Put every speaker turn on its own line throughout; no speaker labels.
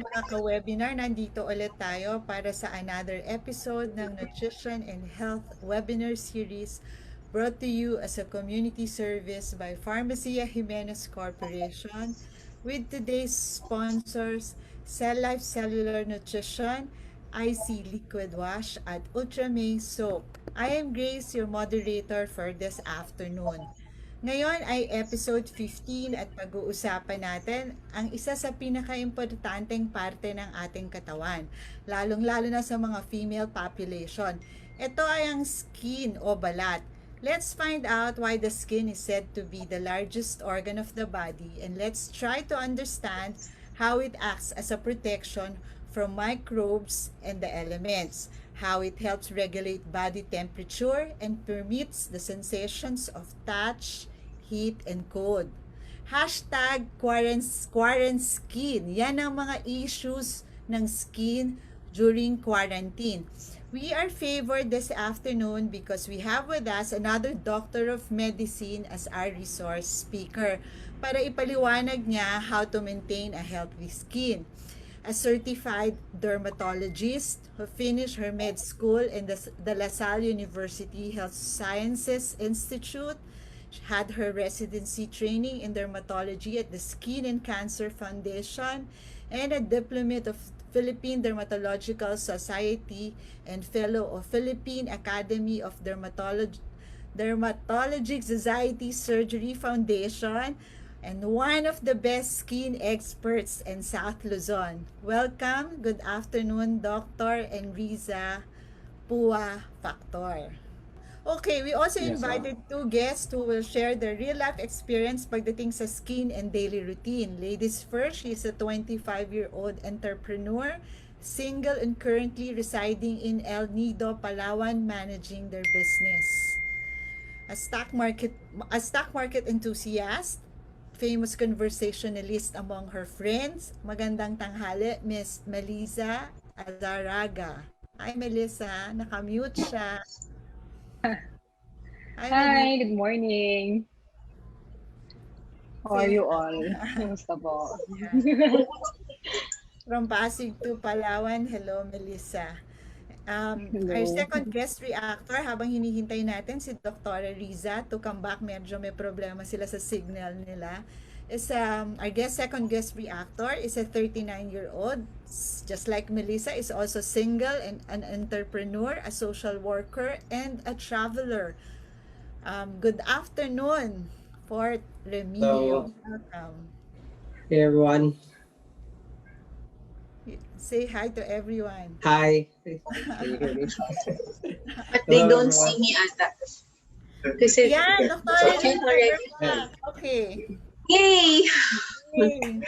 mga ka-webinar, nandito ulit tayo para sa another episode ng Nutrition and Health Webinar Series brought to you as a community service by Pharmacia Jimenez Corporation with today's sponsors, Cell Life Cellular Nutrition, IC Liquid Wash, at Ultramay Soap. I am Grace, your moderator for this afternoon. Ngayon ay episode 15 at pag-uusapan natin ang isa sa pinakaimportanteng parte ng ating katawan, lalong-lalo na sa mga female population. Ito ay ang skin o balat. Let's find out why the skin is said to be the largest organ of the body, and let's try to understand how it acts as a protection from microbes and the elements, how it helps regulate body temperature and permits the sensations of touch, heat, and cold. Hashtag quarantine. Yan ang mga issues ng skin during quarantine. We are favored this afternoon because we have with us another doctor of medicine as our resource speaker para ipaliwanag niya how to maintain a healthy skin. A certified dermatologist who finished her med school in the La Salle University Health Sciences Institute, had her residency training in dermatology at the Skin and Cancer Foundation, and a diplomate of Philippine Dermatological Society and fellow of Philippine Academy of Dermatologic Society Surgery Foundation, and one of the best skin experts in South Luzon. Welcome, good afternoon, Dr. Enriza Pua Factor. Okay, we also
Yes,
invited two guests who will share their real-life experience pagdating sa skin and daily routine. Ladies first, she is a 25-year-old entrepreneur, single and currently residing in El Nido, Palawan, managing their business. A stock market a stock market enthusiast, famous conversationalist among her friends. Magandang tanghali, Miss Melissa Azaraga. Hi, Melissa. Nakamute siya. Hi, Melissa.
Hi, good morning. How are
Say
you all? Kumusta po?
yeah. From Pasig to Palawan. Hello, Melissa. Our
Hello.
second guest reactor, habang hinihintay natin si Dr. Riza to come back, medyo may problema sila sa signal nila, is our second guest reactor is a 39-year-old, just like Melissa, is also single and an entrepreneur, a social worker, and a traveler. Good afternoon, Fort Remilio.
So,
Welcome.
hey everyone.
Say hi to everyone.
Hi. Can you hear me?
But they
Hello
don't
everyone.
see me ata. Kasi
Yan, Dr.
okay
Riza,
already.
you're back. Okay.
Yay!
Yay.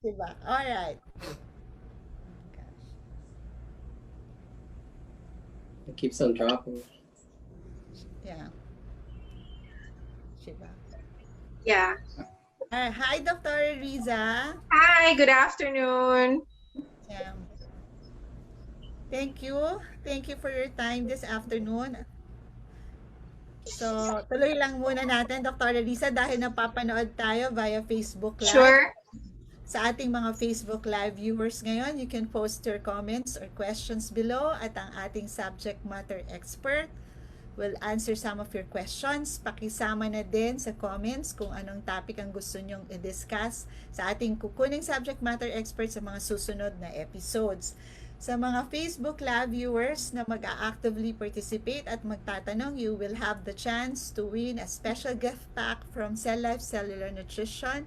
Diba? Alright.
It keeps on dropping.
Yeah. Diba?
Yeah.
Hi, Dr. Riza.
Hi, good afternoon.
Yeah. Thank you. Thank you for your time this afternoon. So, tuloy lang muna natin, Dr. Riza, dahil napapanood tayo via Facebook Live.
Sure.
Sa ating mga Facebook Live viewers ngayon, you can post your comments or questions below at ang ating subject matter expert will answer some of your questions. Pakisama na din sa comments kung anong topic ang gusto nyong i-discuss sa ating kukuning subject matter expert sa mga susunod na episodes. Sa mga Facebook Live viewers na mag-a-actively participate at magtatanong, you will have the chance to win a special gift pack from Cell Life Cellular Nutrition,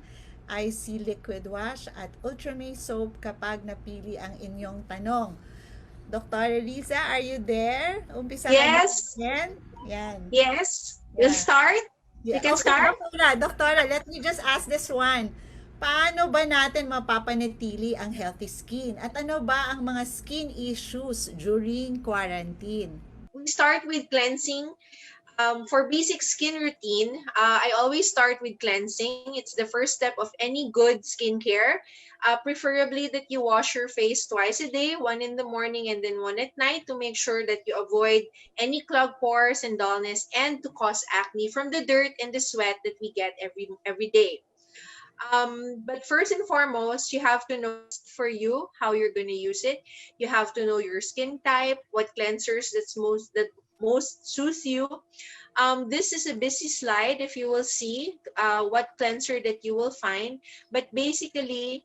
IC Liquid Wash at Ultramay Soap kapag napili ang inyong tanong. Dr. Lisa, are you there? Umpisahan
Yes.
natin. Yan.
Yes. We'll
Yeah.
start.
Yeah.
You can
Okay,
start.
Doktora, let me just ask this one. Paano ba natin mapapanatili ang healthy skin? At ano ba ang mga skin issues during quarantine?
We start with cleansing. For basic skin routine, I always start with cleansing. It's the first step of any good skincare. Preferably that you wash your face twice a day, one in the morning and then one at night, to make sure that you avoid any clogged pores and dullness and to cause acne from the dirt and the sweat that we get every day. But first and foremost, you have to know for you how you're going to use it. You have to know your skin type, what cleansers that most suits you. This is a busy slide if you will see what cleanser that you will find. But basically,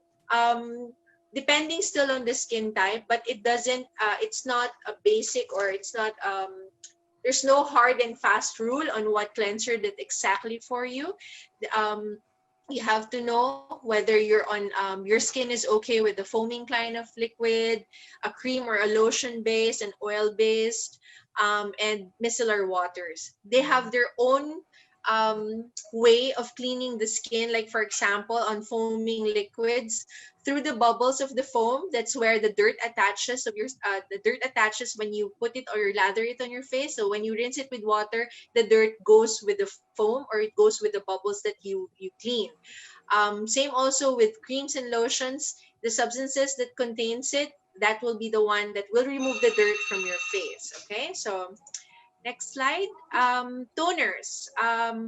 depending still on the skin type, but it's not a basic, or it's not, there's no hard and fast rule on what cleanser that exactly for you. Um, you have to know whether your skin is okay with the foaming kind of liquid, a cream or a lotion based, an oil based, and micellar waters. They have their own way of cleaning the skin. Like for example, on foaming liquids, through the bubbles of the foam, that's where the dirt attaches when you put it or you lather it on your face. So when you rinse it with water, the dirt goes with the foam, or it goes with the bubbles that you clean. Same also with creams and lotions. The substances that contains it, that will be the one that will remove the dirt from your face. Okay, so next slide. Toners.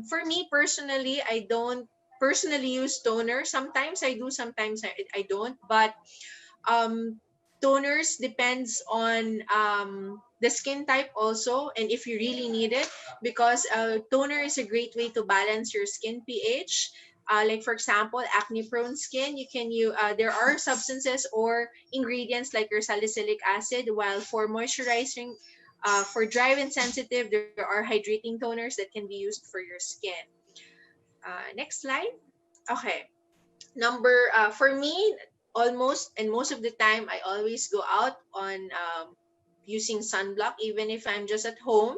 For me personally, I don't personally use toner. Sometimes I do, sometimes I don't. But um, toners depends on the skin type also, and if you really need it, because toner is a great way to balance your skin pH. Like for example, acne prone skin, there are substances or ingredients like your salicylic acid, while for moisturizing, for dry and sensitive, there are hydrating toners that can be used for your skin. Next slide. Okay. For me, almost and most of the time, I always go out on using sunblock, even if I'm just at home.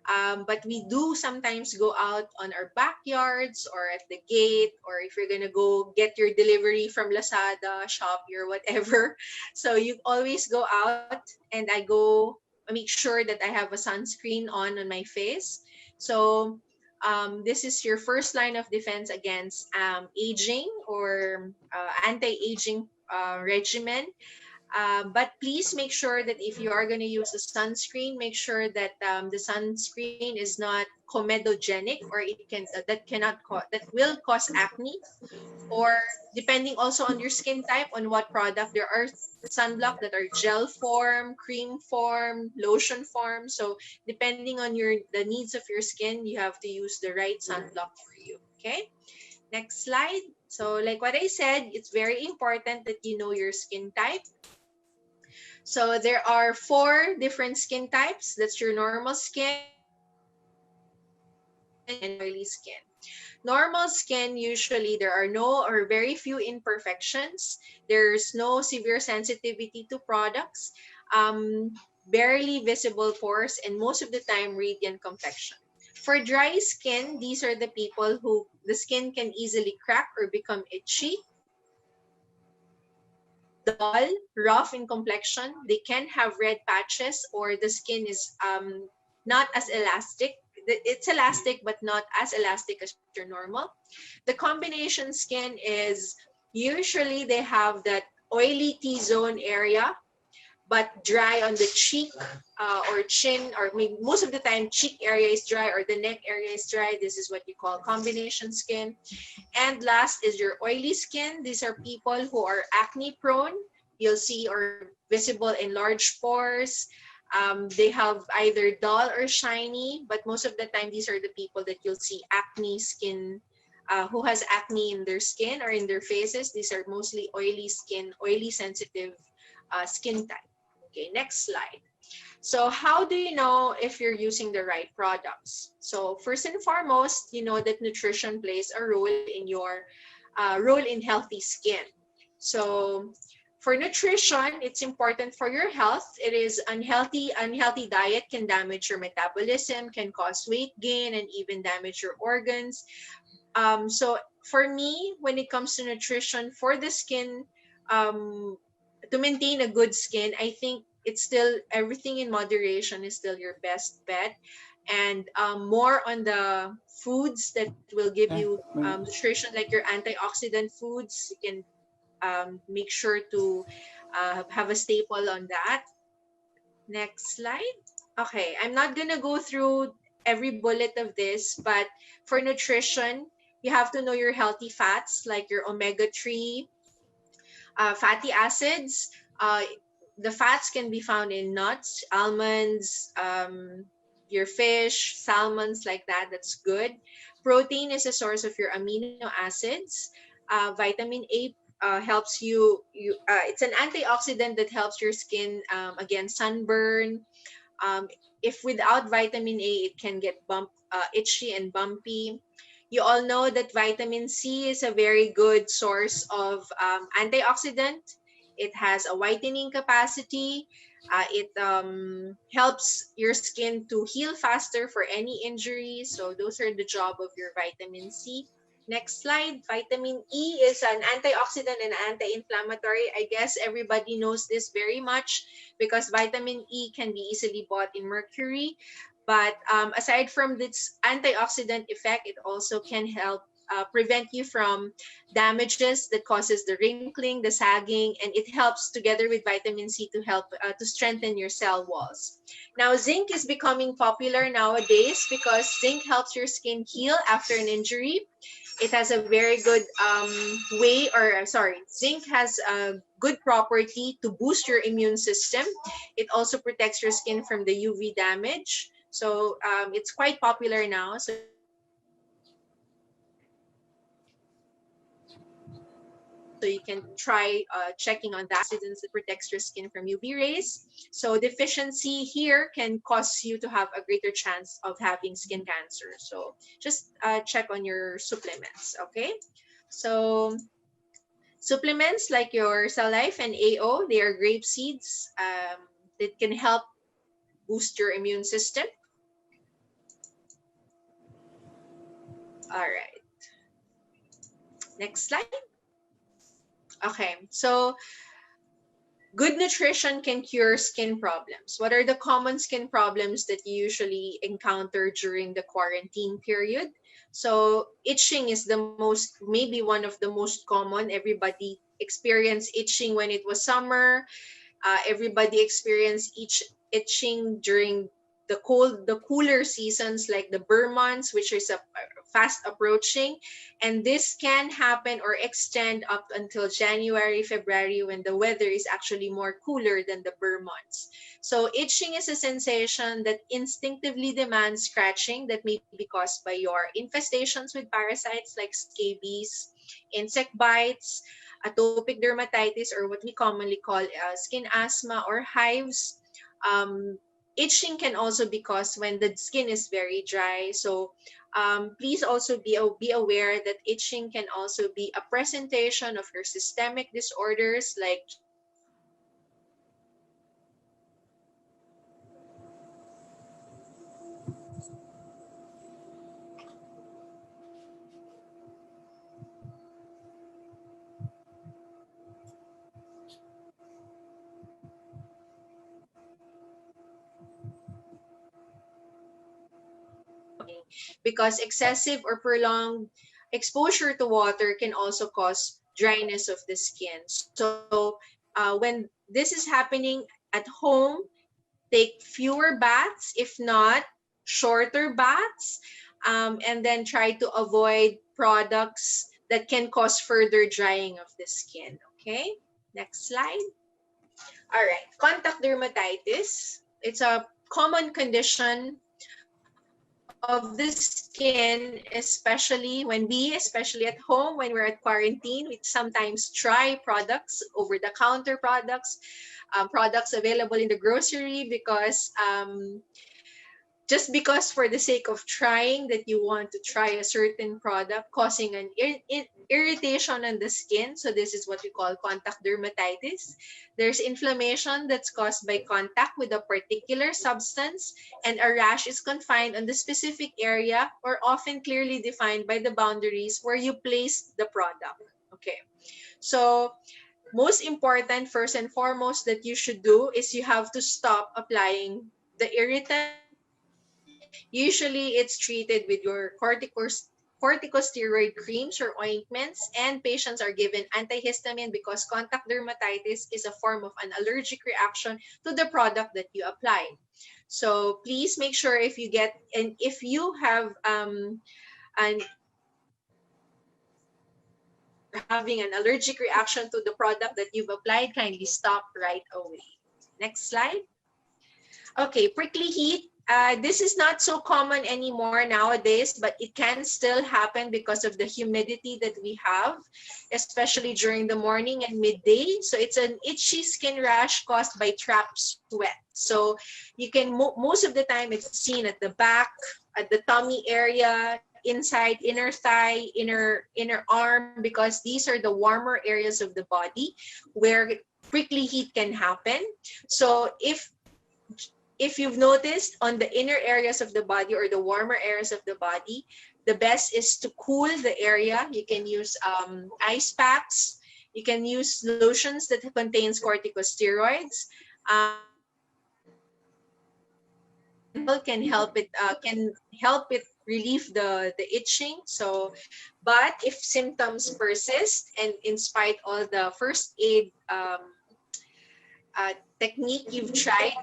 But we do sometimes go out on our backyards or at the gate, or if you're gonna go get your delivery from Lazada, Shopee, or whatever. So you always go out, and I make sure that I have a sunscreen on my face. So this is your first line of defense against aging, or anti-aging regimen. But please make sure that if you are going to use a sunscreen, make sure that the sunscreen is not comedogenic, or that will cause acne, or depending also on your skin type, on what product. There are sunblock that are gel form, cream form, lotion form. So depending on the needs of your skin, you have to use the right sunblock for you. Okay, next slide. So like what I said, it's very important that you know your skin type. So there are 4 different skin types. That's your normal skin and oily skin. Normal skin, usually there are no or very few imperfections. There's no severe sensitivity to products, barely visible pores, and most of the time radiant complexion. For dry skin, these are the people who the skin can easily crack or become itchy, dull, rough in complexion. They can have red patches, or the skin is not as elastic. It's elastic, but not as elastic as your normal. The combination skin is usually they have that oily T-zone area, but dry on the cheek or chin, or maybe most of the time cheek area is dry or the neck area is dry. This is what you call combination skin. And last is your oily skin. These are people who are acne prone. You'll see or visible in large pores. They have either dull or shiny, but most of the time these are the people that you'll see acne skin, who has acne in their skin or in their faces. These are mostly oily skin, oily sensitive skin type. Okay, next slide. So how do you know if you're using the right products? So first and foremost, you know that nutrition plays a role in your role in healthy skin. So for nutrition, it's important for your health. It is unhealthy diet can damage your metabolism, can cause weight gain, and even damage your organs. So for me, when it comes to nutrition for the skin, to maintain a good skin, I think it's still everything in moderation is still your best bet, and more on the foods that will give you nutrition, like your antioxidant foods. You can make sure to have a staple on that. Next slide. Okay, I'm not gonna go through every bullet of this, but for nutrition, you have to know your healthy fats like your omega-3 fatty acids. The fats can be found in nuts, almonds, your fish, salmons like that. That's good. Protein is a source of your amino acids. Vitamin A helps it's an antioxidant that helps your skin against sunburn. Um, if without vitamin A, it can get itchy and bumpy. You all know that vitamin C is a very good source of antioxidant. It has a whitening capacity. It helps your skin to heal faster for any injury. So those are the job of your vitamin C. Next slide. Vitamin E is an antioxidant and anti-inflammatory. I guess everybody knows this very much because vitamin E can be easily bought in mercury. But aside from this antioxidant effect, it also can help prevent you from damages that causes the wrinkling, the sagging, and it helps together with vitamin C to help to strengthen your cell walls. Now, zinc is becoming popular nowadays because zinc helps your skin heal after an injury. It has a very good zinc has a good property to boost your immune system. It also protects your skin from the UV damage. So it's quite popular now. So you can try checking on the oxidants that protects your skin from UV rays. So deficiency here can cause you to have a greater chance of having skin cancer. So just check on your supplements, okay? So supplements like your Cell Life and AO, they are grape seeds that can help boost your immune system. All right. Next slide. Okay, so good nutrition can cure skin problems. What are the common skin problems that you usually encounter during the quarantine period? So itching is maybe one of the most common. Everybody experienced itching when it was summer. Everybody experienced itching during the cooler seasons like the Burr months, which is fast approaching, and this can happen or extend up until January, February, when the weather is actually more cooler than the Burr months. So itching is a sensation that instinctively demands scratching that may be caused by your infestations with parasites like scabies, insect bites, atopic dermatitis, or what we commonly call skin asthma or hives. Itching can also be caused when the skin is very dry. So please also be aware that itching can also be a presentation of your systemic disorders like because excessive or prolonged exposure to water can also cause dryness of the skin. So when this is happening at home, take fewer baths, if not shorter baths, and then try to avoid products that can cause further drying of the skin. Okay, next slide. All right, contact dermatitis. It's a common condition of the skin, especially at home when we're at quarantine. We sometimes try products, over-the-counter products, products available in the grocery just because for the sake of trying that you want to try a certain product, causing an irritation on the skin. So this is what we call contact dermatitis. There's inflammation that's caused by contact with a particular substance, and a rash is confined on the specific area or often clearly defined by the boundaries where you place the product. Okay, so most important, first and foremost, that you should do is you have to stop applying the irritant. Usually it's treated with your corticosteroid creams or ointments, and patients are given antihistamine because contact dermatitis is a form of an allergic reaction to the product that you apply. So please make sure if you have an having an allergic reaction to the product that you've applied, kindly stop right away. Next slide. Okay, prickly heat. This is not so common anymore nowadays, but it can still happen because of the humidity that we have, especially during the morning and midday. So it's an itchy skin rash caused by trapped sweat. So you can, most of the time it's seen at the back, at the tummy area, inside, inner thigh, inner arm, because these are the warmer areas of the body where prickly heat can happen. So if you've noticed on the inner areas of the body or the warmer areas of the body, the best is to cool the area. You can use ice packs. You can use lotions that contains corticosteroids. Can help it relieve the itching. So, but if symptoms persist, and in spite all the first aid technique you've tried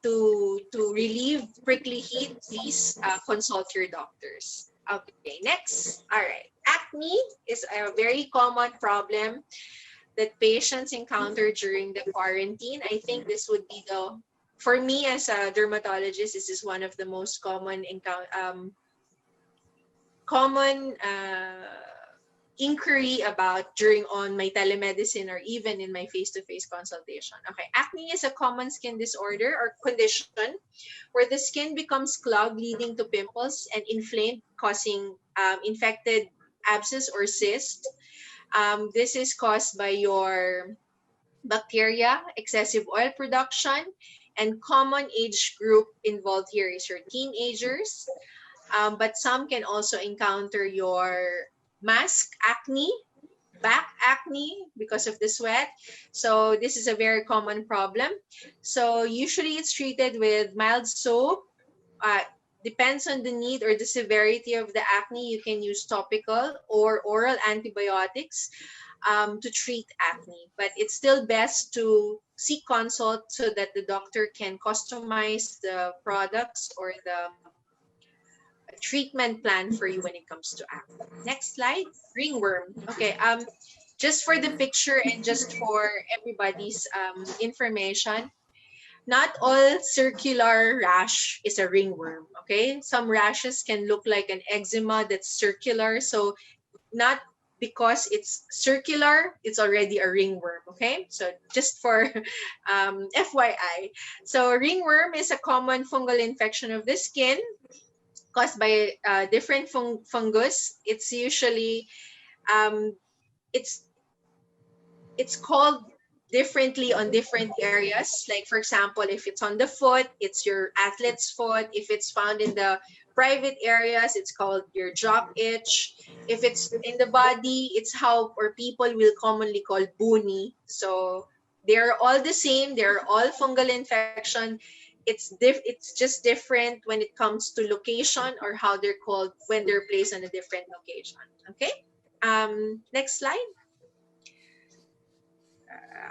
to relieve prickly heat, please consult your doctors. Okay, next. All right. Acne is a very common problem that patients encounter during the quarantine. I think this would be for me as a dermatologist, this is one of the most common inquiry about during on my telemedicine or even in my face-to-face consultation. Okay, acne is a common skin disorder or condition where the skin becomes clogged, leading to pimples, and inflamed, causing infected abscess or cyst. This is caused by your bacteria, excessive oil production, and common age group involved here is your teenagers. But some can also encounter your mask acne, back acne because of the sweat. So this is a very common problem. So usually it's treated with mild soap. Depends on the need or the severity of the acne. You can use topical or oral antibiotics to treat acne, but it's still best to seek consult so that the doctor can customize the products or the treatment plan for you when it comes to acne. Next slide. Ringworm. Okay. Just for the picture and just for everybody's information, not all circular rash is a ringworm. Okay. Some rashes can look like an eczema that's circular. So not because it's circular, it's already a ringworm. Okay. So just for FYI. So ringworm is a common fungal infection of the skin caused by different fungus. It's usually it's called differently on different areas. Like for example, if it's on the foot, it's your athlete's foot. If it's found in the private areas, it's called your jock itch. If it's in the body, it's how or people will commonly call boonie. So they're all the same. They're all fungal infection. It's just different when it comes to location or how they're called when they're placed on a different location. Okay. Next slide.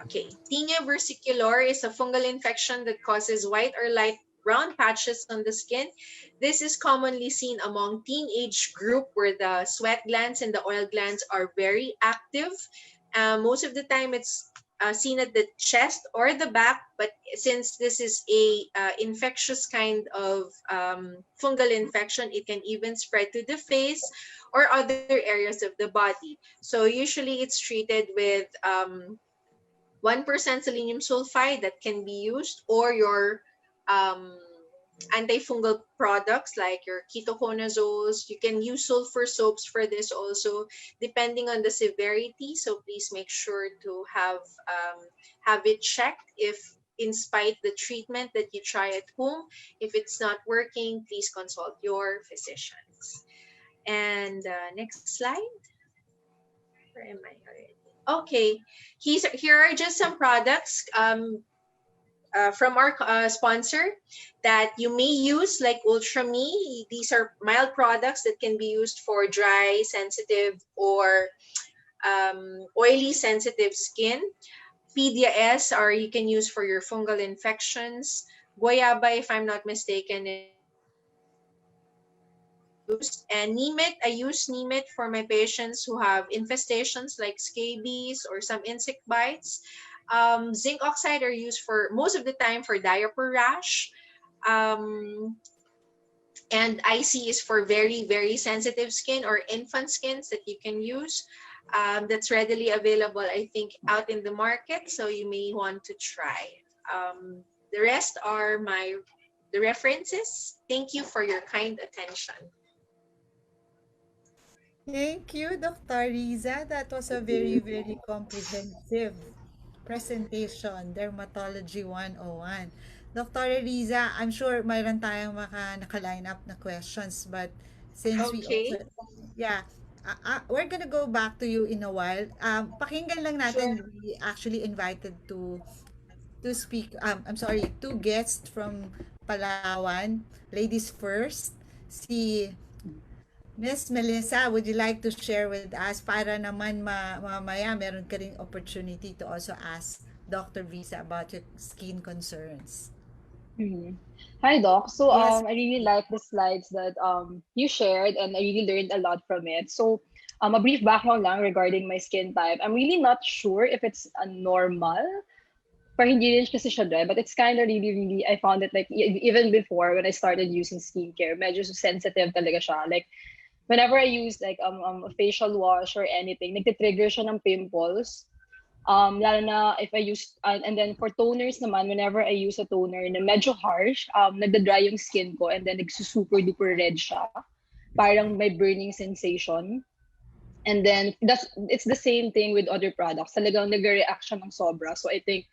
Okay. Tinea versicolor is a fungal infection that causes white or light brown patches on the skin. This is commonly seen among teenage group where the sweat glands and the oil glands are very active. Most of the time it's seen at the chest or the back, but since this is a infectious kind of fungal infection, it can even spread to the face or other areas of the body. So usually it's treated with 1% selenium sulfide that can be used, or your antifungal products like your ketoconazoles. You can use sulfur soaps for this also, depending on the severity. So please make sure to have it checked if, in spite the treatment that you try at home, if it's not working, please consult your physicians. And next slide. Where am I already? Okay, here are just some products from our sponsor that you may use, like Ultrami. These are mild products that can be used for dry, sensitive, or oily, sensitive skin. Pedia S, or you can use for your fungal infections. Guayaba, if I'm not mistaken, used. And Neemit, I use Neemit for my patients who have infestations like scabies or some insect bites. Zinc oxide are used for most of the time for diaper rash. Um, and IC is for very, very sensitive skin or infant skins that you can use. That's readily available, I think, out in the market. So you may want to try. The rest are the references. Thank you for your kind attention.
Thank you, Dr. Riza. That was a very, very comprehensive presentation, Dermatology 101. Dr. Riza, I'm sure mayroon tayong naka-line up na questions, but since we
Okay,
also, yeah, we're gonna go back to you in a while. Pakinggan lang
sure.
natin, we actually invited to speak, I'm sorry, two guests from Palawan. Ladies first, si Miss Melissa, would you like to share with us para naman mamaya meron ka ring opportunity to also ask Dr. Visa about your skin concerns?
Mhm. Hi, Doc. So,
Yes.
I really like the slides that you shared, and I really learned a lot from it. So, a brief background lang regarding my skin type. I'm really not sure if it's a normal, pero hindi rin kasi siya dry, but it's kind of really, really, I found it like even before when I started using skincare, medyo sensitive talaga siya. Like, whenever I use like a facial wash or anything, nagtitrigger siya ng pimples. Lalo na if I use, and then for toners naman, whenever I use a toner na medyo harsh, nagda-dry yung skin ko and then nagsusuper duper red siya. Parang may burning sensation. And then it's the same thing with other products. Talagang nag-react siya ng sobra. So I think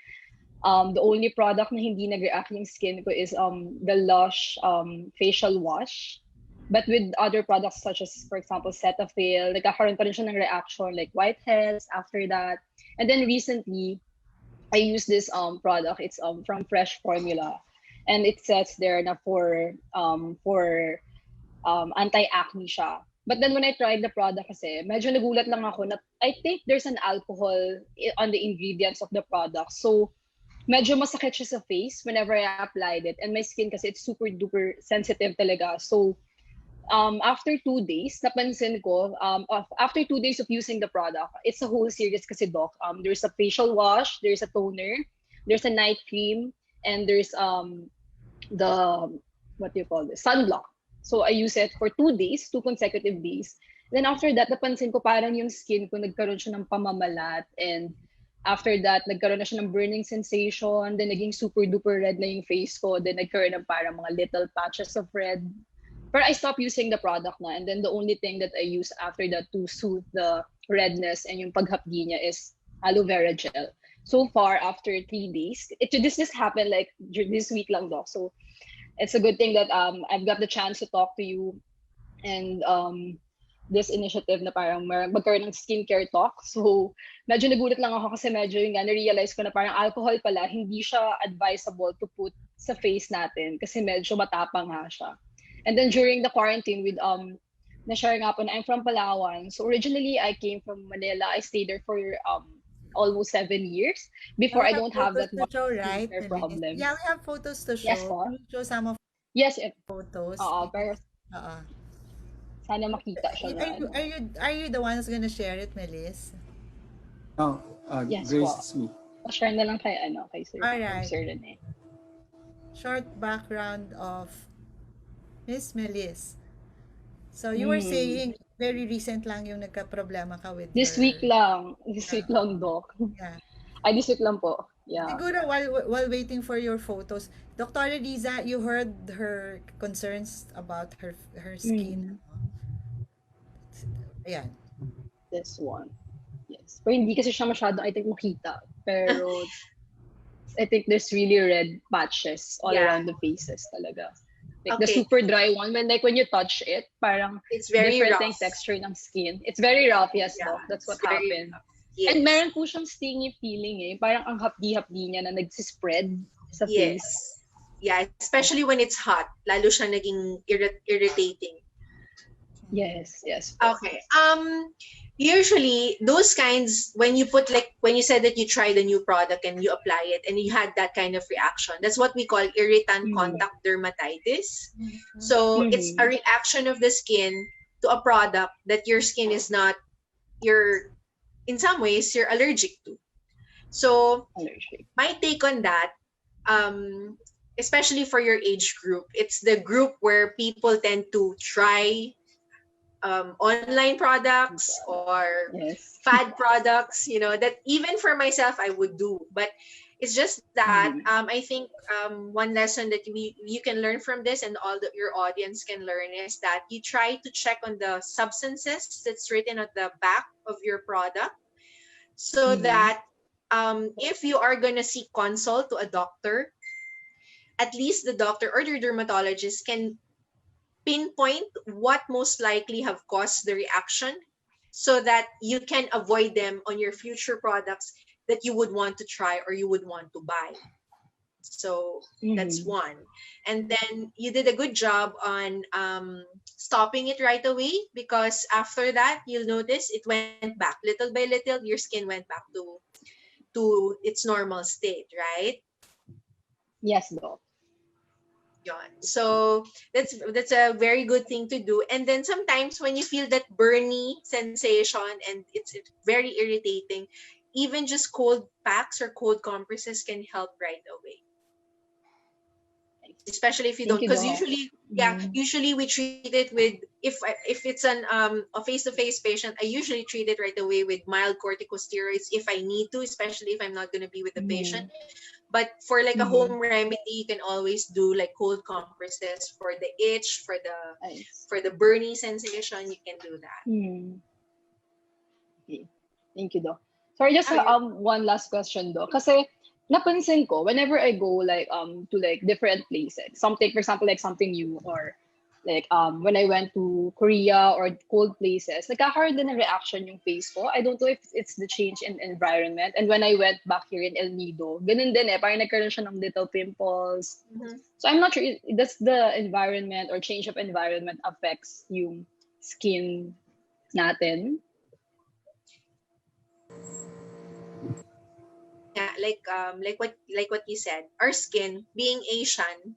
the only product na hindi nag-react yung skin ko is the Lush facial wash. But with other products such as, for example, Cetaphil, nagkakaroon pa rin siya ng reaction like whiteheads after that. And then recently, I use this product. It's from Fresh Formula, and it says there na for anti-acne siya. But then when I tried the product kasi, medyo nagulat lang ako na I think there's an alcohol on the ingredients of the product. So medyo masakit siya sa face whenever I applied it. And my skin kasi it's super duper sensitive talaga. So after 2 days, napansin ko, after 2 days of using the product, it's a whole series kasi, Doc. There's a facial wash, there's a toner, there's a night cream, and there's the, what do you call this, sunblock. So I use it for 2 days, 2 consecutive days. Then after that, napansin ko parang yung skin ko nagkaroon siya ng pamamalat, and after that, nagkaroon na siya ng burning sensation, then naging super duper red na yung face ko, then nagkaroon ng parang mga little patches of red. But I stopped using the product na, and then the only thing that I use after that to soothe the redness and yung paghapdi niya is aloe vera gel. So far, after 3 days, this just happened like this week lang, Doc. So it's a good thing that I've got the chance to talk to you and this initiative na parang magkaroon ng skincare talk. So medyo nagulat lang ako kasi medyo yung na-realize ko na parang alcohol pala, hindi siya advisable to put sa face natin kasi medyo matapang nga siya. And then during the quarantine with na-share nga po na I'm from Palawan. So originally I came from Manila. I stayed there for almost 7 years. Before
We
I don't have that
photos to
much
show, right?
skincare problem.
Yeah, we have photos to show.
Yes po.
Can you show some of
Yes,
photos?
pero
Oo.
sana makita siya na.
Are you the one who's gonna share it, Melis?
Oh,
Yes
Grace,
po.
it's me.
Share na lang kay Sir.
Alright.
Sir Rene.
Short background of Miss Melis. So you were saying very recent lang yung nagka-problema ka with
This
your...
week lang, Doc.
Yeah.
Ay, this week lang po. Yeah.
Siguro while waiting for your photos, Dr. Eliza, you heard her concerns about her skin. Ayan.
This one. Yes. Pero hindi kasi siya masyado, I think, makita. Pero I think there's really red patches all
Yeah.
around the faces talaga. Like the
Okay.
super dry one, when you touch it, parang
It's very
different
rough.
yung texture ng skin. It's very rough, yes,
Yeah,
Doc. That's what
it's very
happened.
rough. Yes.
And meron po siyang stingy feeling eh. Parang ang hapdi-hapdi niya na nagsispread sa
Yes.
face.
Yeah, especially when it's hot. Lalo siya naging irritating.
Yes.
Okay. Usually those kinds, when you put, like when you said that you tried a new product and you apply it and you had that kind of reaction, that's what we call irritant
Mm-hmm.
contact dermatitis.
Mhm.
So it's a
Mm-hmm.
reaction of the skin to a product that your skin is not, you're, in some ways you're allergic to. So
Allergic.
my take on that, especially for your age group, it's the group where people tend to try online products or
Yes.
fad products, that even for myself I would do. But it's just that
Mm-hmm.
I think one lesson that you can learn from this, and all that your audience can learn, is that you try to check on the substances that's written at the back of your product, so
Mm-hmm.
that if you are going to seek consult to a doctor, at least the doctor or the dermatologist can pinpoint what most likely have caused the reaction, so that you can avoid them on your future products that you would want to try or you would want to buy. So that's
Mm-hmm.
one. And then you did a good job on stopping it right away, because after that you'll notice it went back little by little. Your skin went back to its normal state, right?
Yes, Doc.
Yon. So that's a very good thing to do. And then sometimes when you feel that burny sensation and it's very irritating, even just cold packs or cold compresses can help right away. Especially if you don't,
Thank you,
because
Doc.
usually, yeah,
Mm-hmm.
usually we treat it with, if it's an a face-to-face patient, I usually treat it right away with mild corticosteroids if I need to, especially if I'm not going to be with the patient.
Mm-hmm.
But for like a
Mm-hmm.
home remedy, you can always do like cold compresses for the itch,
Nice.
for the burning sensation. You can do that.
Mm-hmm. Okay. Thank you, Doc. Sorry, just
Oh, you're
one last question, Doc. Kasi napansin ko whenever I go like to like different places, something for example like something new, or like when I went to Korea or cold places, nagkakaroon din ng reaction yung face ko. I don't know if it's the change in environment. And when I went back here in El Nido, ganun din eh, parang nagkaroon siya ng little pimples.
mhm.
So I'm not sure, does the environment or change of environment affects yung skin natin?
Yeah, like what you said, our skin being Asian,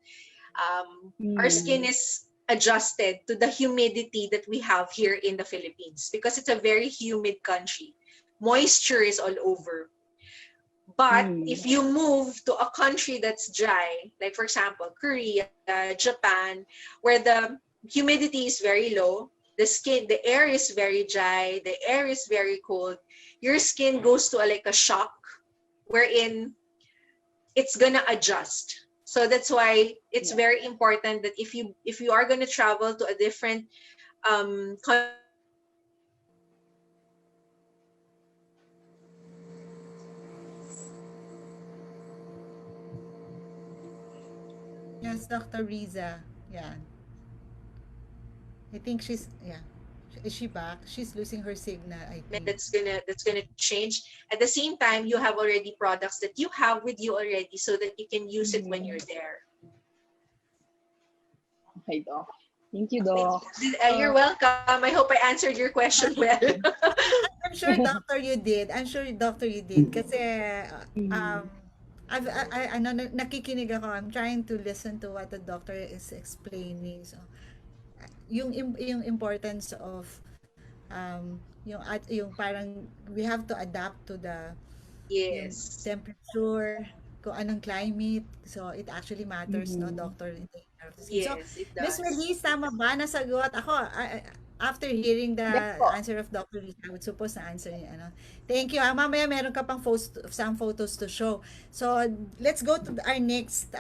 our skin
Mm.
is adjusted to the humidity that we have here in the Philippines, because it's a very humid country. Moisture is all over. But
Mm.
if you move to a country that's dry, like for example, Korea, Japan, where the humidity is very low, the air is very dry, the air is very cold, your skin goes to like a shock wherein it's gonna adjust. So that's why it's
Yeah.
very important that if you are gonna travel to a different country,
Yes, Dr. Riza. Yeah. I think she's, yeah. Is she back? She's losing her signal, I think.
that's gonna change. At the same time, you have already products that you have with you already, so that you can use it when
Mm-hmm.
you're there.
Okay, Doc. Thank you,
Okay.
Doc.
You're
So,
welcome. I hope I answered your question well.
I'm sure, doctor, you did. I'm sure, doctor, you did. Kasi, um,
Mm-hmm.
ano, nakikinig ako. I'm trying to listen to what the doctor is explaining. So, yung importance of, yung parang, we have to adapt to yung
Yes.
temperature, kung anong climate. So, it actually matters, no,
Mm-hmm.
doctor, in the care of the skin. So,
Yes, it
Miss
does.
Melissa, tama ba? Nasagot ako. After hearing the
Yes po.
answer of Dr. Lisa, I would suppose na answer niya, ano. Thank you. Mamaya meron ka pang some photos to show. So, let's go to our next,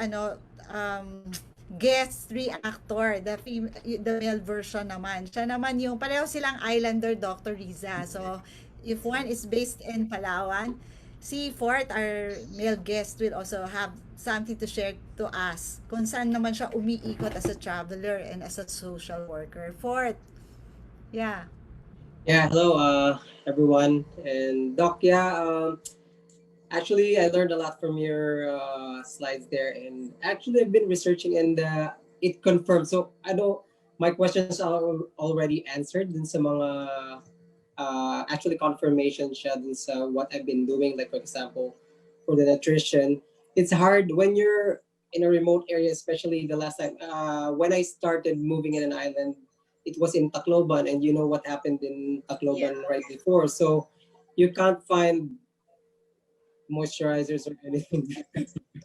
guest reactor, the male version naman. Siya naman yung, pareho silang islander, Dr. Riza. So, if one is based in Palawan, si Fort, our male guest, will also have something to share to us kung saan naman siya umiikot as a traveler and as a social worker. Fort, yeah.
Yeah, hello, everyone. And Doc, yeah, actually, I learned a lot from your slides there. And actually, I've been researching and it confirmed. So, I know my questions are already answered dun sa mga actually confirmation siya dun sa what I've been doing. Like for example, for the nutrition, it's hard when you're in a remote area, especially the last time when I started moving in an island. It was in Tacloban, and you know what happened in
Yeah.
Tacloban right before. So you can't find moisturizers or anything.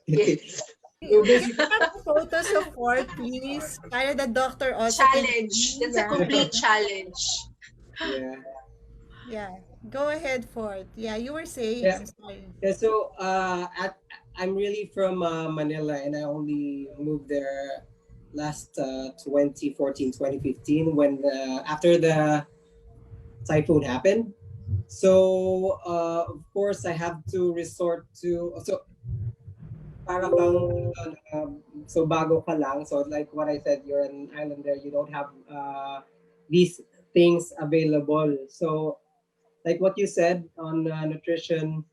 Yes.
So
We
basically,
have photos of Ford, please. Para the doctor also can
Challenge.
see.
That's a
Yeah.
complete challenge.
yeah,
Yeah. Go ahead, Ford. Yeah, you were saying.
yeah.
I'm sorry.
Yeah, so I'm really from Manila, and I only moved there last 2014, 2015 when after the typhoon happened. So of course I have to resort to para bang so bago ka lang, so like what I said, you're an islander, you don't have these things available. So like what you said on nutrition,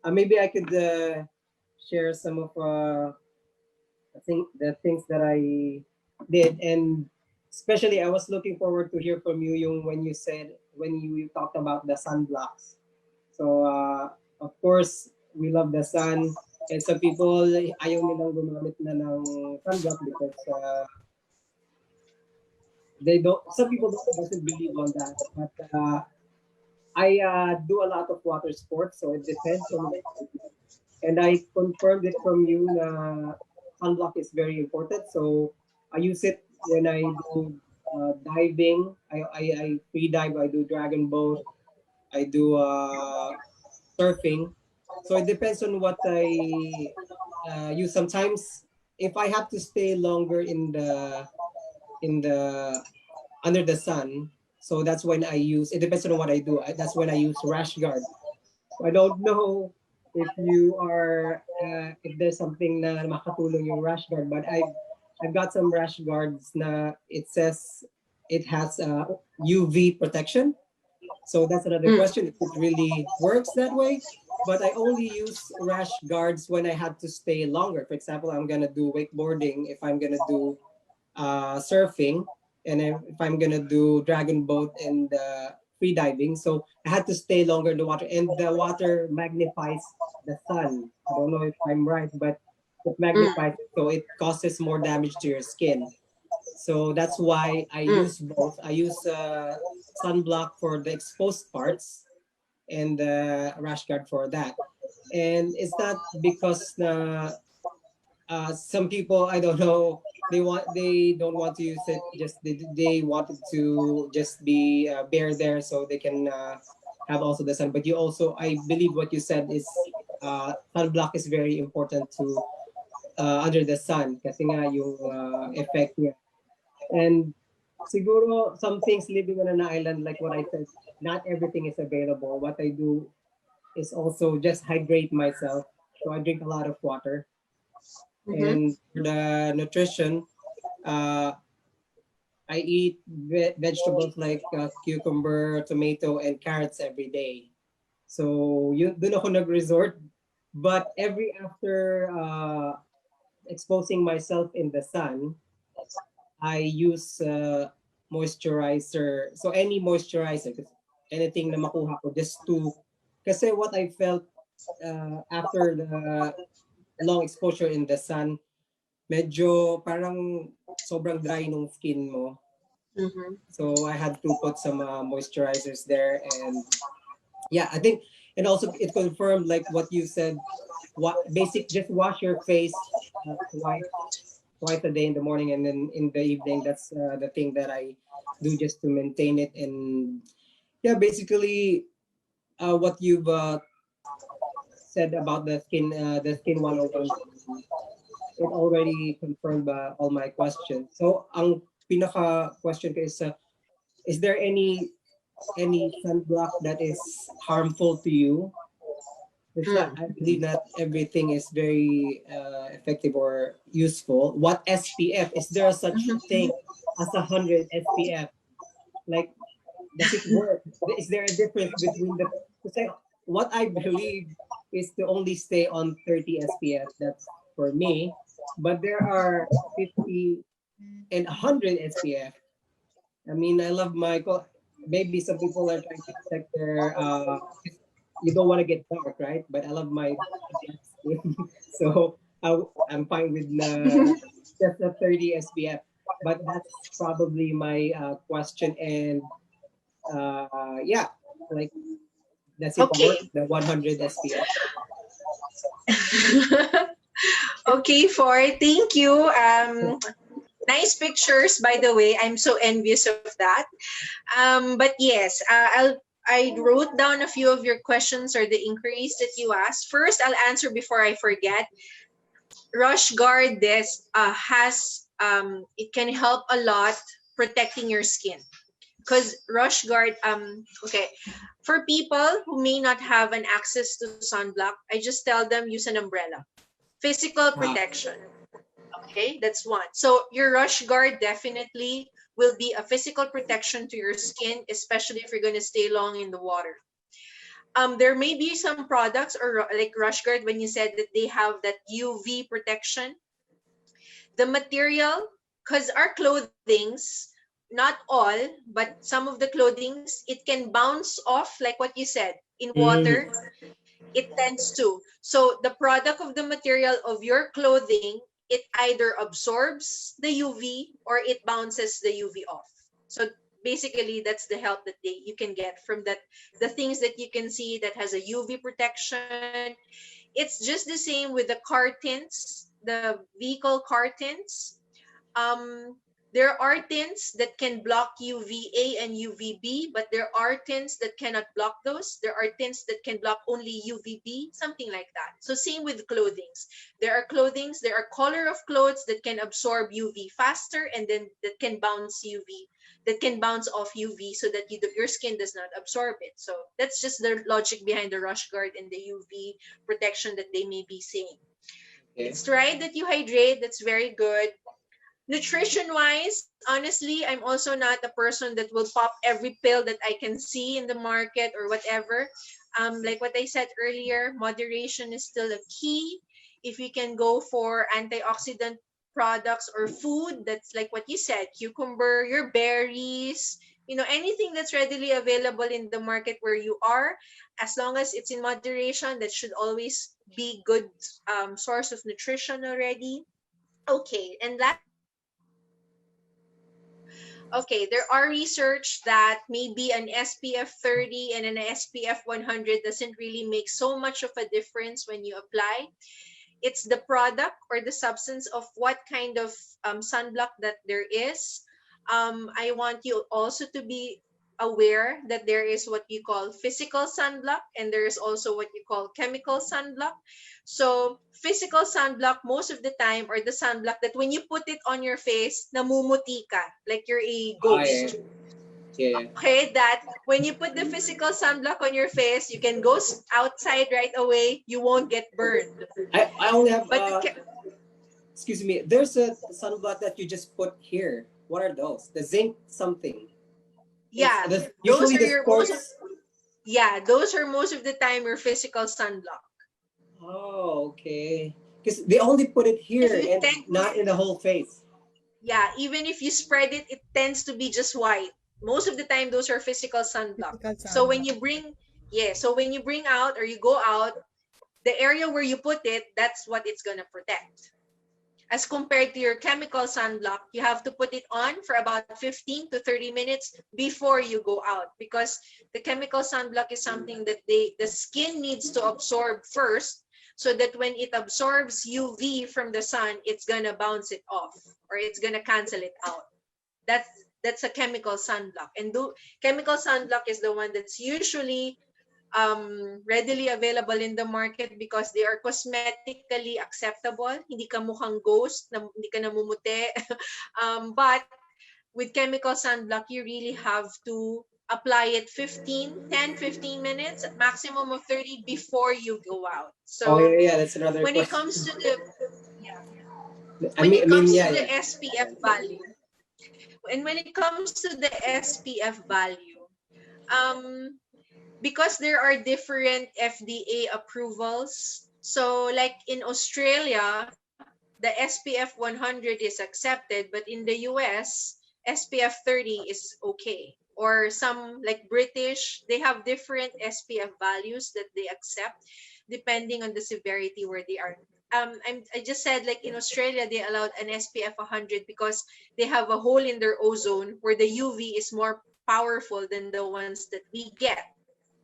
maybe I could share some of the things that I did, and especially I was looking forward to hear from you yung when you said when you talked about the sunblocks. So of course we love the sun, and some people ayaw nilang gumamit na ng sunblock because they don't. Some people doesn't believe on that, but I do a lot of water sports, so it depends on what I do. And I confirmed it from you na sunblock is very important. So I use it when I do diving. I free dive. I do dragon boat. I do surfing. So it depends on what I use. Sometimes if I have to stay longer in the under the sun, so that's when I use. It depends on what I do. That's when I use rash guard. I don't know if you are if there's something na makatulong yung rash guard, but I've got some rash guards na it says it has UV protection. So that's another
Mm.
question if it really works that way. But I only use rash guards when I had to stay longer. For example, I'm gonna do wakeboarding, if I'm gonna do surfing, and if I'm gonna do dragon boat and free diving. So I had to stay longer in the water, and the water magnifies the sun. I don't know if I'm right, but it
Mm.
magnifies it, so it causes more damage to your skin. So that's why I
Mm.
use both. I use sunblock for the exposed parts and rash guard for that. And it's not because some people, I don't know, they don't want to use it, just they wanted to just be bare there so they can have also the sun. But you also, I believe what you said is sunblock is very important to under the sun kasi nga yung effect niya. And siguro some things living on an island, like what I said, not everything is available. What I do is also just hydrate myself. So I drink a lot of water.
Mhm.
And for the nutrition, uh, I eat vegetables like cucumber, tomato, and carrots every day. So yun, dun ako nag-resort. But every after exposing myself in the sun, I use moisturizer. So any moisturizer, anything na makuha ko just to, kasi what I felt after the long exposure in the sun, medyo parang sobrang dry nung skin mo.
Mhm.
So I had to put some moisturizers there, and yeah, I think, and also it confirmed like what you said. What basic, just wash your face twice a day in the morning and then in the evening. That's the thing that I do just to maintain it. And yeah, basically what you've said about the skin 101, it already confirmed all my questions. So ang pinaka question ko is there any sunblock that is harmful to you? It's not,
Mm.
I believe not everything is very effective or useful. What SPF? Is there such
Mhm.
thing as 100 SPF? Like, does it work? Is there a difference between the? Kasi what I believe is to only stay on 30 SPF. That's for me. But there are 50 and 100 SPF. I mean, I love my maybe some people are trying to protect their you don't want to get dark, right? But I love my dark skin, so I'm fine with just the 30 SPF. But that's probably my question, and yeah, like that's it for
Okay.
the 100 SPF.
Okay, for thank you. Nice pictures, by the way. I'm so envious of that. But yes, I wrote down a few of your questions or the inquiries that you asked. First, I'll answer before I forget. Rush Guard this has it can help a lot protecting your skin because Rush Guard okay, for people who may not have an access to sunblock, I just tell them use an umbrella. Physical
Ah,
protection. Okay, that's one. So your Rush Guard definitely will be a physical protection to your skin, especially if you're going to stay long in the water. There may be some products or like Rush Guard when you said that they have that UV protection. The material, because our clothings, not all, but some of the clothings, it can bounce off, like what you said, in
mm,
water. It tends to. So the product of the material of your clothing, it either absorbs the UV or it bounces the UV off. So basically that's the help that you can get from that, the things that you can see that has a UV protection. It's just the same with the cartons, the vehicle cartons. um there are tints that can block UVA and UVB, but there are tints that cannot block those. There are tints that can block only UVB, something like that. So same with clothings. There are color of clothes that can absorb UV faster and then that can bounce UV, that can bounce off UV so that your skin does not absorb it. So that's just the logic behind the Rush Guard and the UV protection that they may be saying.
okay.
It's right that you hydrate. That's very good. Nutrition wise, honestly, I'm also not a person that will pop every pill that I can see in the market or whatever. Like what I said earlier, moderation is still a key. If you can go for antioxidant products or food, that's like what you said, cucumber, your berries, anything that's readily available in the market where you are, as long as it's in moderation, that should always be good source of nutrition already. Okay, and okay, there are research that maybe an SPF 30 and an SPF 100 doesn't really make so much of a difference when you apply. It's the product or the substance of what kind of sunblock that there is. I want you also to be aware that there is what you call physical sunblock and there is also what you call chemical sunblock. So physical sunblock most of the time, or the sunblock that when you put it on your face, namumuti ka, like you're a
Ah, yeah,
ghost.
yeah.
Okay, that when you put the physical sunblock on your face, you can go outside right away. You won't get burned.
I only have
But
excuse me. There's a sunblock that you just put here. What are those? The zinc something. It's
yeah, those
usually
are
the
your most of,
sports.
yeah, those are most of the time your physical sunblock.
Oh, okay. Because they only put it
If
here
you
and
tend,
not in the whole face.
yeah, even if you spread it, it tends to be just white. Most of the time, those are physical sunblock.
Physical
So when
sunblock.
you bring, yeah, so when you bring out or you go out, the area where you put it, that's what it's gonna protect. As compared to your chemical sunblock, you have to put it on for about 15 to 30 minutes before you go out, because the chemical sunblock is something that the skin needs to absorb first, so that when it absorbs UV from the sun, it's gonna bounce it off or it's gonna cancel it out. That's that's a chemical sunblock. And chemical sunblock is the one that's usually readily available in the market because they are cosmetically acceptable. Hindi ka mukhang ghost, hindi ka namumuti. But with chemical sunblock, you really have to apply it 15 minutes, maximum of 30 before you go out.
Oh
So
yeah, yeah. That's another
when it
question.
comes to the, yeah,
I
when
mean,
it comes to
yeah,
the
yeah.
SPF value, and when it comes to the SPF value, um, because there are different FDA approvals. So like in Australia, the SPF 100 is accepted, but in the US, SPF 30 is okay. or some like British, they have different SPF values that they accept depending on the severity where they are. I just said like in Australia they allowed an SPF 100 because they have a hole in their ozone where the UV is more powerful than the ones that we get.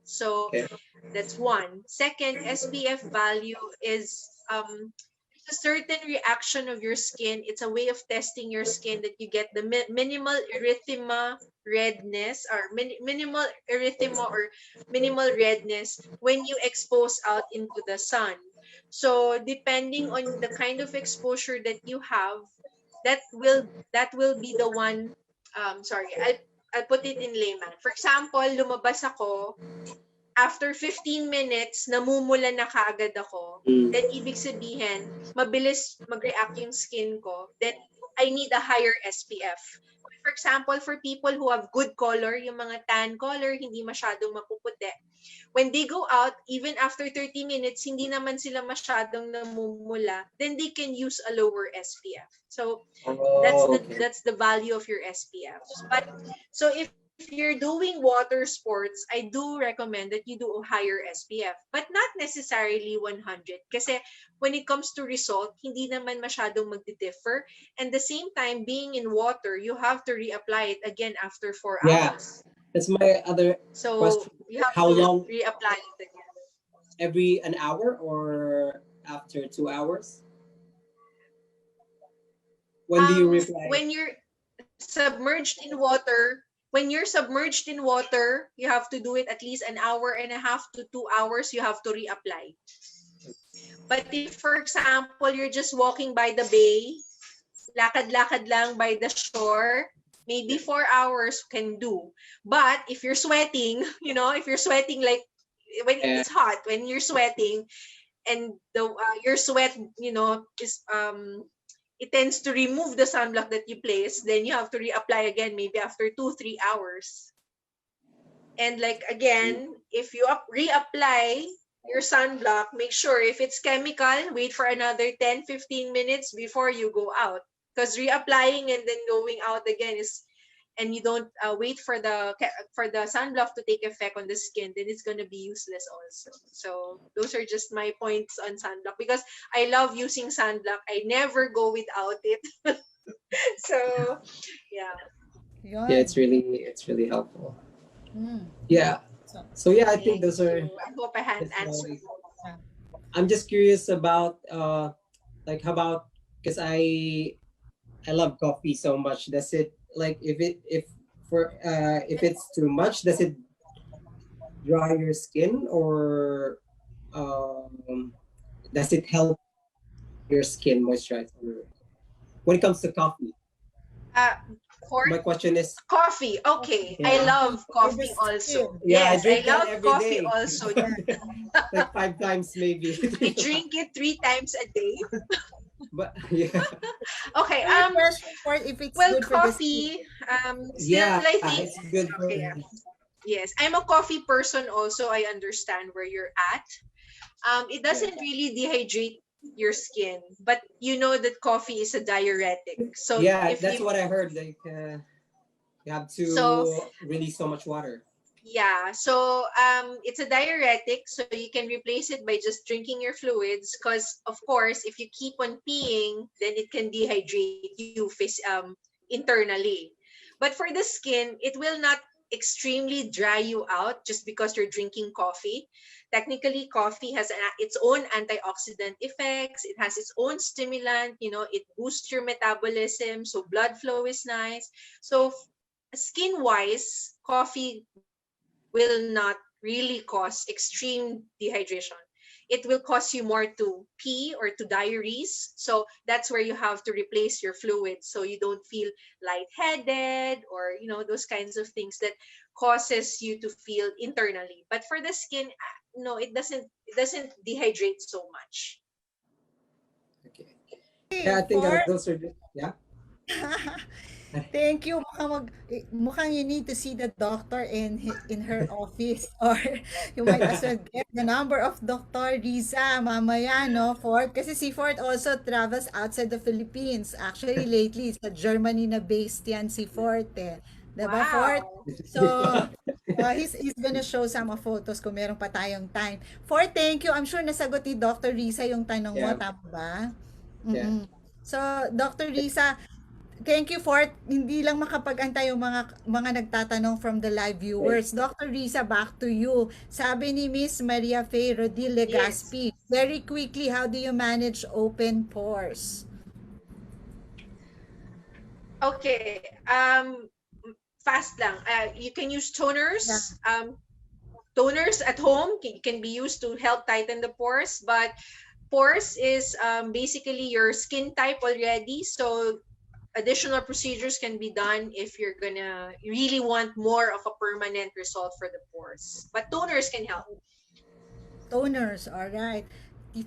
So
Okay.
that's one. Second, SPF value is a certain reaction of your skin. It's a way of testing your skin that you get the minimal erythema redness or minimal erythema or minimal redness when you expose out into the sun. So depending on the kind of exposure that you have, that will be the one. Sorry, I'll put it in layman. For example, lumabas ako after 15 minutes, namumula na kaagad ako, then ibig sabihin, mabilis mag-react yung skin ko, then I need a higher SPF. For example, for people who have good color, yung mga tan color, hindi masyadong mapuputi, when they go out, even after 30 minutes, hindi naman sila masyadong namumula, then they can use a lower SPF. So
Okay.
that's the value of your SPF. But so if you're doing water sports, I do recommend that you do a higher SPF, but not necessarily 100. Kasi when it comes to result, hindi naman masyadong magdi-differ. And the same time, being in water, you have to reapply it again after 4
Yeah.
hours.
That's my other
So
question.
you have
How
to
long?
reapply it again.
Every an hour or after 2 hours? When do you reply?
When you're submerged in water, you have to do it at least an hour and a half to 2 hours. You have to reapply. But if, for example, you're just walking by the bay, lakad-lakad lang by the shore, maybe 4 hours can do. But if you're sweating, if you're sweating like when it's hot, when you're sweating, and your sweat, is it tends to remove the sunblock that you place, then you have to reapply again maybe after 2-3 hours. And like again, if you reapply your sunblock, make sure if it's chemical, wait for another 10-15 minutes before you go out. Because reapplying and then going out again and you don't wait for the sunblock to take effect on the skin, then it's going to be useless also. So those are just my points on sunblock, because I love using sunblock. I never go without it. So yeah.
Yun.
Yeah, it's really helpful.
Mm.
Yeah.
So,
So yeah, I think those are.
I hope I had answered.
I'm just curious about like how about, because I love coffee so much. Does it like if it's too much, does it dry your skin, or does it help your skin moisturize when it comes to coffee?
For
My question is
coffee, okay.
Yeah.
I love coffee also.
Yeah, I
Yes, I
drink that
love
every
coffee
day.
also.
like 5 times maybe.
I drink it 3 times a day.
But yeah.
Okay.
for if it's
Well,
good for the
coffee.
skin.
Still,
Yeah,
I think.
it's good for
Okay. Yes, I'm a coffee person also. I understand where you're at. It doesn't really dehydrate your skin, but you know that coffee is a diuretic. So
yeah,
if
that's
you,
what I heard. Like you have to
So-
release so much water.
yeah, so it's a diuretic, so you can replace it by just drinking your fluids. Because of course, if you keep on peeing, then it can dehydrate you internally. But for the skin, it will not extremely dry you out just because you're drinking coffee. Technically, coffee has its own antioxidant effects. It has its own stimulant. It boosts your metabolism, so blood flow is nice. So skin-wise, coffee will not really cause extreme dehydration. It will cause you more to pee or to diurease. So that's where you have to replace your fluids so you don't feel lightheaded or those kinds of things that causes you to feel internally. But for the skin, no, it doesn't dehydrate so much.
Okay. Yeah, I think
For-
those are yeah.
Thank you. Mukhang you need to see the doctor in her office, or you might as well get the number of Dr. Riza mamaya, no, Fort? Kasi si Fort also travels outside the Philippines. Actually, lately, sa Germany na based yan si Fort, eh. Diba, Fort?
Wow.
So, he's gonna show some photos kung meron pa tayong time. Fort, thank you. I'm sure nasagot ni Dr. Risa yung tanong mo,
Yeah,
tama ba?
yeah.
Mm-mm. So, Dr. Risa, thank you, Fort. Hindi lang makapag-antay yung mga nagtatanong from the live viewers. Dr. Risa, back to you. Sabi ni Miss Maria Faye Rodil
Yes.
Legaspi, very quickly, how do you manage open pores?
Okay. Fast lang. You can use
Yeah.
toners. Toners at home can be used to help tighten the pores, but pores is basically your skin type already. So additional procedures can be done if you're gonna really want more of a permanent result for the pores. But toners can help.
Toners, all right.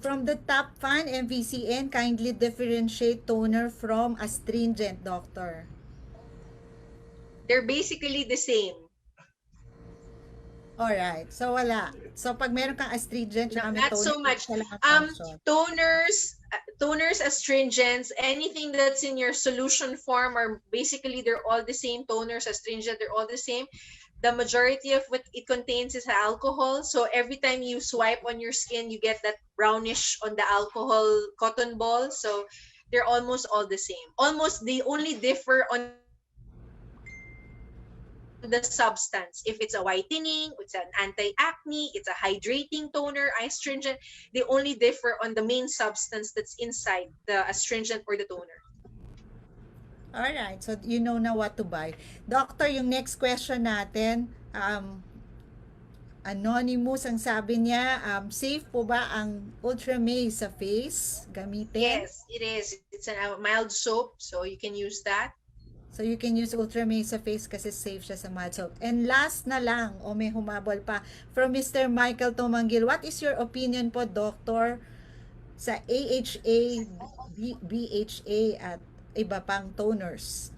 From the top fan, MVCN, kindly differentiate toner from astringent, doctor.
They're basically the same.
All right. So, wala. So, pag meron kang astringent,
No,
tsaka may
not
toner,
so much.
isa lang ang
Um,
function.
toners, astringents, anything that's in your solution form are basically they're all the same. Toners, astringent, they're all the same. The majority of what it contains is alcohol. So every time you swipe on your skin, you get that brownish on the alcohol cotton ball. So they're almost all the same. Almost they only differ on the substance. If it's a whitening, it's an anti-acne, it's a hydrating toner, astringent, they only differ on the main substance that's inside the astringent or the toner.
All right. So, you know na what to buy. Doctor, yung next question natin, anonymous ang sabi niya, safe po ba ang Ultramaze sa face gamitin?
Yes, it is. It's a mild soap, so you can use that.
So, you can use Ultramaze sa face kasi safe siya sa mild soap. And last na lang, o may humabol pa, from Mr. Michael Tumangil, what is your opinion po, Doctor, sa AHA, BHA at iba pang toners?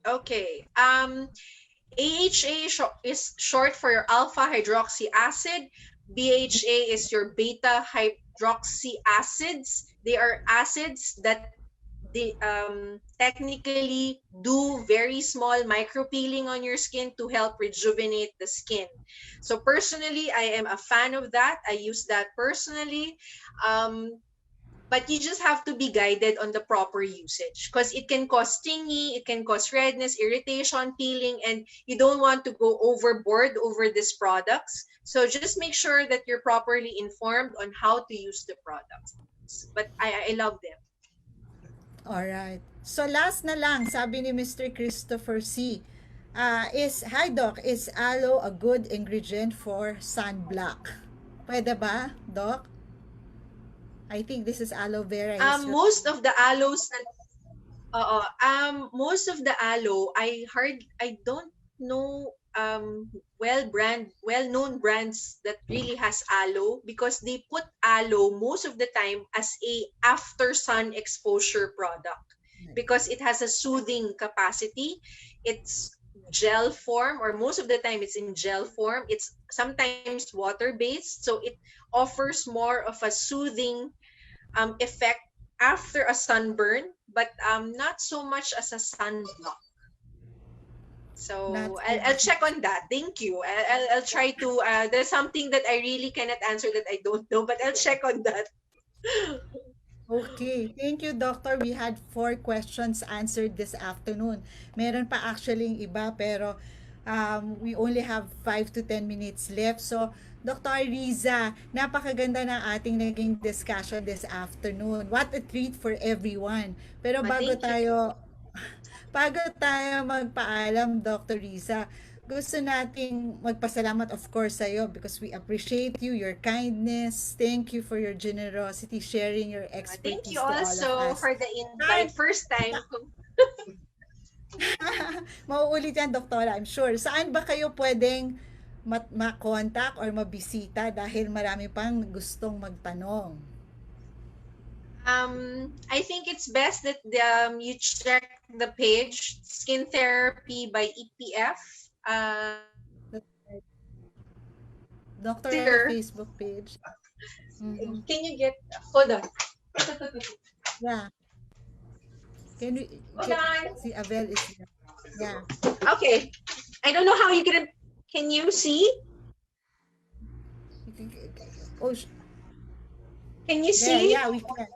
Okay. AHA is short for your alpha hydroxy acid. BHA is your beta hydroxy acids. They are acids that they technically do very small micro peeling on your skin to help rejuvenate the skin. So personally, I am a fan of that. I use that personally. But you just have to be guided on the proper usage because it can cause stingy, it can cause redness, irritation, peeling, and you don't want to go overboard over these products. So just make sure that you're properly informed on how to use the products. But I love them.
Alright. So last na lang, sabi ni Mr. Christopher C. Hi Doc, is aloe a good ingredient for sunblock? Pwede ba, Doc? I think this is aloe vera.
Most of the aloes that most of the aloe I don't know well-known brands that really has aloe because they put aloe most of the time as a after sun exposure product because it has a soothing capacity. It's gel form, or most of the time it's in gel form. It's sometimes water based, so it offers more of a soothing effect after a sunburn, but not so much as a sunblock. So I'll check on that. Thank you. I'll try to. There's something that I really cannot answer that I don't know, but I'll check on that.
Okay. Thank you, Doctor. We had 4 questions answered this afternoon. Meron pa actually iba pero we only have 5 to 10 minutes left. So, Dr. Riza, napakaganda ng ating naging discussion this afternoon. What a treat for everyone. Pero bago tayo magpaalam, Dr. Riza, gusto nating magpasalamat of course sa iyo because we appreciate you, your kindness. Thank you for your generosity, sharing your expertise
Thank you
to all of
also
us.
for the invite. First time.
Mauulit yan, Doktora, I'm sure. Saan ba kayo pwedeng ma-contact or mabisita dahil marami pang gustong magtanong?
I think it's best that you check the page Skin Therapy by EPF.
Doctor,
Sure.
Facebook page. Mhm.
Can you hold on.
Yeah. Can we
Hold on.
si Abel is here. Yeah.
Okay. I don't know how you can you see?
Oh,
Can you
there.
see?
Yeah, we can.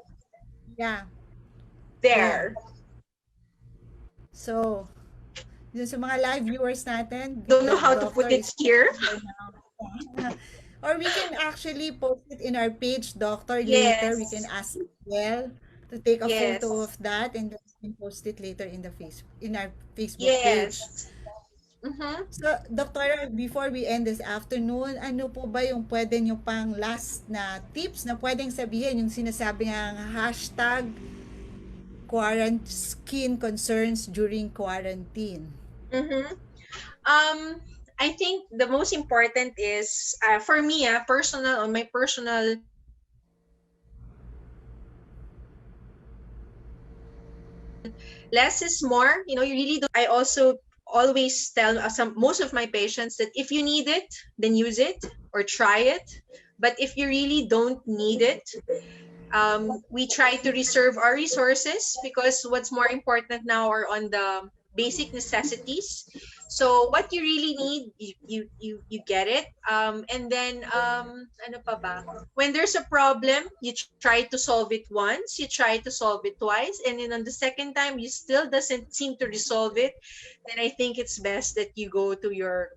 Yeah, there.
There.
So, dun sa mga live viewers natin,
Don't know
the
how to
doctor
put it
is
here.
here now. Or we can actually post it in our page, doctor, later. We can
Yes.
ask well to take a photo
Yes.
of that and then we can post it later in the in our Facebook page.
Yes. Mm-hmm.
So, Doktora, before we end this afternoon, ano po ba yung pwede nyo pang last na tips na pwedeng sabihin, yung sinasabi ng hashtag skin concerns during quarantine?
Mm-hmm. I think the most important is for me, personal on my personal less is more. You know, you really do. I also always tell most of my patients that if you need it, then use it or try it. But if you really don't need it, we try to reserve our resources because what's more important now are on the basic necessities. So what you really need, you get it. And then ano pa ba? When there's a problem, you try to solve it once, you try to solve it twice, and then on the second time you still doesn't seem to resolve it, then I think it's best that you go to your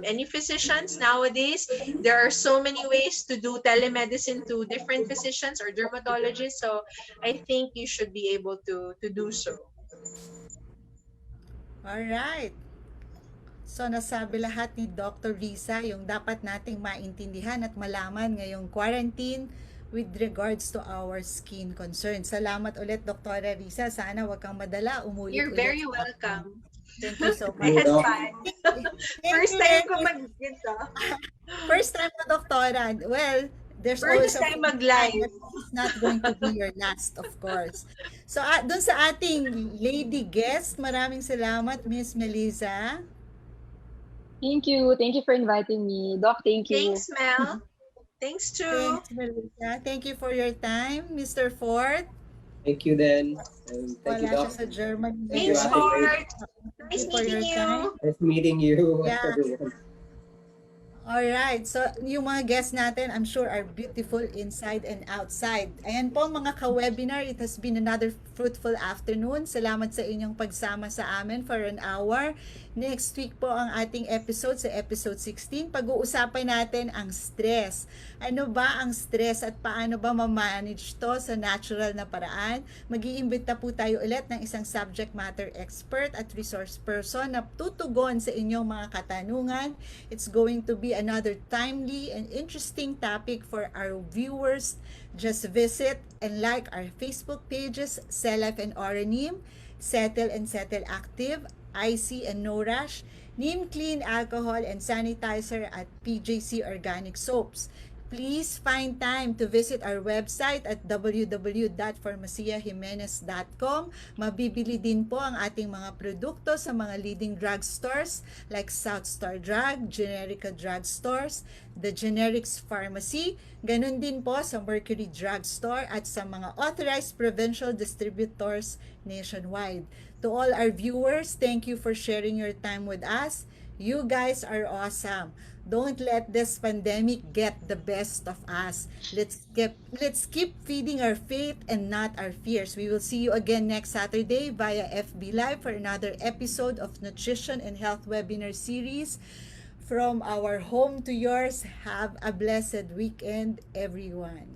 any physicians nowadays. There are so many ways to do telemedicine to different physicians or dermatologists. So I think you should be able to do so.
Alright. So, nasabi lahat ni Dr. Risa yung dapat nating maintindihan at malaman ngayong quarantine with regards to our skin concerns. Salamat ulit, Dr. Risa. Sana wag kang madala. Umulit
You're
ulit.
very welcome.
Thank you so
I
much.
had fun. First time ko mag-ginto.
First time mo, Doktora. Well, there's always
First time mag-live.
It's not going to be your last, of course. So, dun sa ating lady guest, maraming salamat, Miss Melissa.
Thank you. Thank you for inviting me. Doc, thank you.
Thanks, Mel. Thanks, too.
Thanks, Melissa. Thank you for your time, Mr. Ford.
Thank you then. And thank you,
Wala siya
Doc.
sa Germany.
Thanks,
Ate
Ford.
Thank
Nice
you for your
meeting
time.
you.
Nice meeting you.
Yeah.
everyone.
Alright, so yung mga guests natin, I'm sure are beautiful inside and outside. Ayan po mga ka-webinar, it has been another fruitful afternoon. Salamat sa inyong pagsama sa amin for an hour. Next week po ang ating episode sa episode 16. Pag-uusapan natin ang stress. Ano ba ang stress at paano ba ma-manage to sa natural na paraan? Mag-iimbita po tayo ulit ng isang subject matter expert at resource person na tutugon sa inyong mga katanungan. It's going to be another timely and interesting topic for our viewers. Just visit and like our Facebook pages, Selef and Oranim, Settle and Settle Active, IC and No Rush, Neem Clean Alcohol and Sanitizer at PJC Organic Soaps. Please find time to visit our website at www.farmaciajimenez.com. Mabibili din po ang ating mga produkto sa mga leading drugstores like Southstar Drug, Generica Drug Stores, The Generics Pharmacy, ganun din po sa Mercury Drug Store at sa mga authorized provincial distributors nationwide. To all our viewers, thank you for sharing your time with us. You guys are awesome. Don't let this pandemic get the best of us. Let's keep feeding our faith and not our fears. We will see you again next Saturday via FB Live for another episode of Nutrition and Health Webinar Series. From our home to yours, have a blessed weekend, everyone.